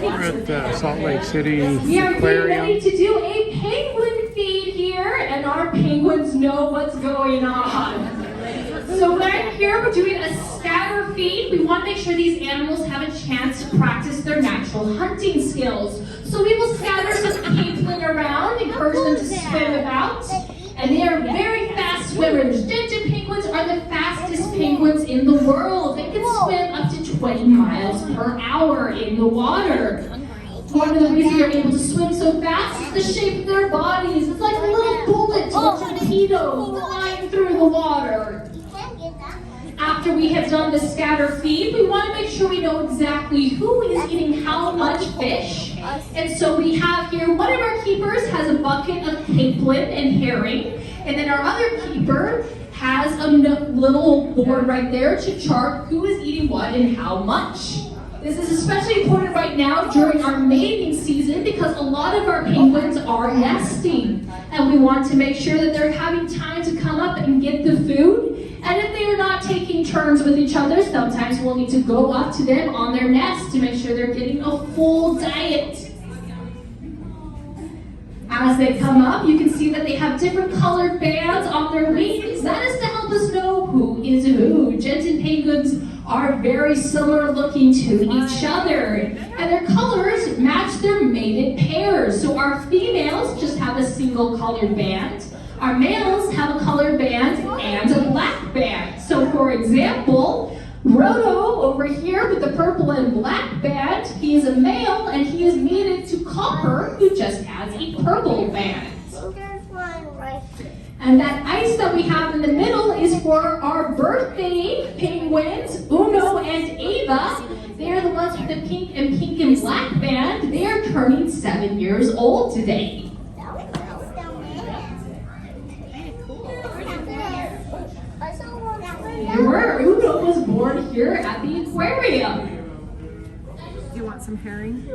We're at Salt Lake City We are getting ready Aquarium. to do a penguin feed here, and our penguins know what's going on. So right here, we're doing a scatter feed. We want to make sure these animals have a chance to practice their natural hunting skills. So we will scatter some penguin around, encourage them to swim about. And they are very fast swimmers. Gentian penguins are the fastest penguins in the world. They can swim up to 20 miles per hour in the water. One of the reasons they're able to swim so fast is the shape of their bodies. It's like a little bullet or a torpedo flying through the water. After we have done the scatter feed, we want to make sure we know exactly who is eating how much fish. And so we have here, one of our keepers has a bucket of capelin and herring, and then our other keeper has a little board right there to chart who is eating what and how much. This is especially important right now during our mating season because a lot of our penguins are nesting, and we want to make sure that they're having time to come up and get the food. And if they are not taking turns with each other, sometimes we'll need to go up to them on their nest to make sure they're getting a full diet. As they come up, you can see that they have different colored bands on their wings. That is to help us know who is who. Gentian penguins are very similar looking to each other, and their colors match their mated pairs. So our females just have a single colored band. Our males have a colored band and a black band. So for example, Roto over here with the purple and black band, he is a male and he is mated to Copper, who just has a purple band. And that ice that we have in the middle is for our birthday penguins, Uno and Ava. They are the ones with the pink and black band. They are turning 7 years old today. Uno was born here at the aquarium. Do you want some herring?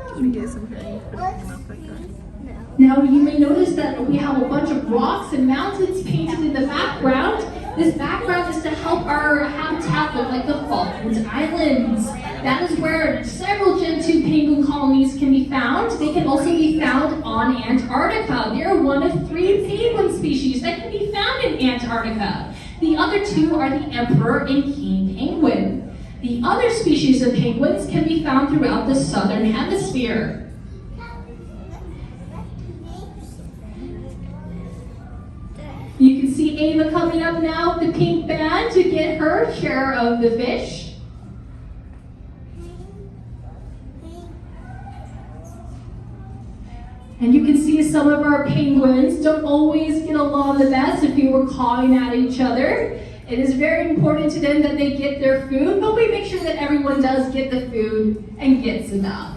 Can we get some herring? Put it in your mouth like that. Now you may notice that we have a bunch of rocks and mountains painted in the background. This background is to help our habitat look like the Falkland Islands. That is where several Gentoo penguin colonies can be found. They can also be found on Antarctica. They are one of 3 penguin species that can be found in Antarctica. The other 2 are the emperor and king penguin. The other species of penguins can be found throughout the southern hemisphere. You can see Ava coming up now with the pink band to get her share of the fish. And you can see some of our penguins don't always get along the best if we were clawing at each other. It is very important to them that they get their food, but we make sure that everyone does get the food and gets enough.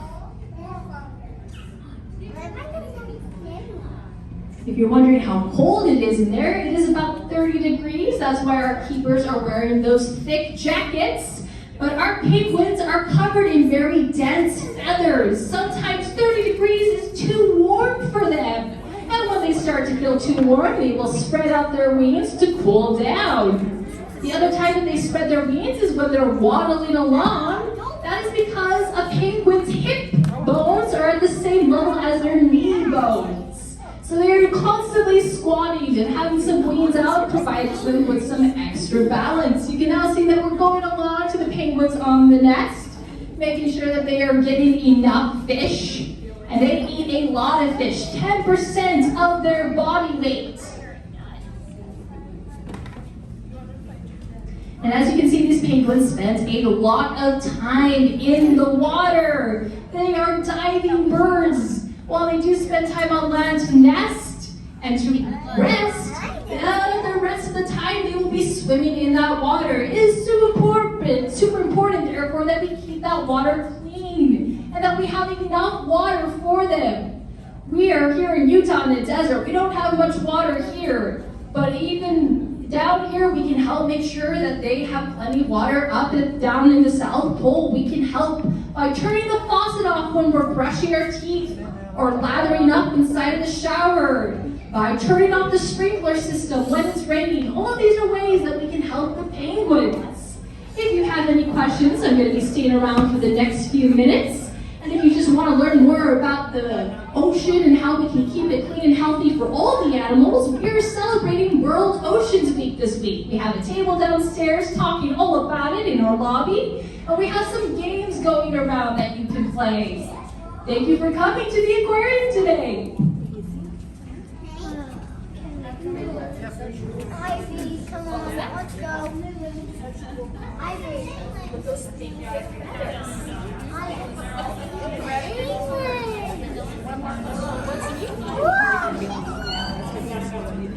If you're wondering how cold it is in there, it is about 30 degrees. That's why our keepers are wearing those thick jackets. But our penguins are covered in very dense feathers. Sometimes 30 degrees is too warm for them. And when they start to feel too warm, they will spread out their wings to cool down. The other time that they spread their wings is when they're waddling along. That is because a penguin's hip bones are at the same level as their knee bones. So they're constantly squatting and having some wings out provides them with some extra balance. You can now see that we're going along to the penguins on the nest, making sure that they are getting enough fish. And they eat a lot of fish, 10% of their body weight. And as you can see, these penguins spend a lot of time in the water. They are diving birds. While they do spend time on land to nest and to rest, the rest of the time they will be swimming in that water. It is super important, therefore, that we keep that water clean and that we have enough water for them. We are here in Utah in the desert. We don't have much water here, but even down here, we can help make sure that they have plenty of water. Up and down in the South Pole, we can help by turning the faucet off when we're brushing our teeth or lathering up inside of the shower, by turning off the sprinkler system when it's raining. All of these are ways that we can help the penguins. If you have any questions, I'm going to be staying around for the next few minutes. And if you want to learn more about the ocean and how we can keep it clean and healthy for all the animals, we're celebrating World Oceans Week this week. We have a table downstairs talking all about it in our lobby, and we have some games going around that you can play. Thank you for coming to the aquarium today. Ivy, come on, let's go. Ivy. Ready?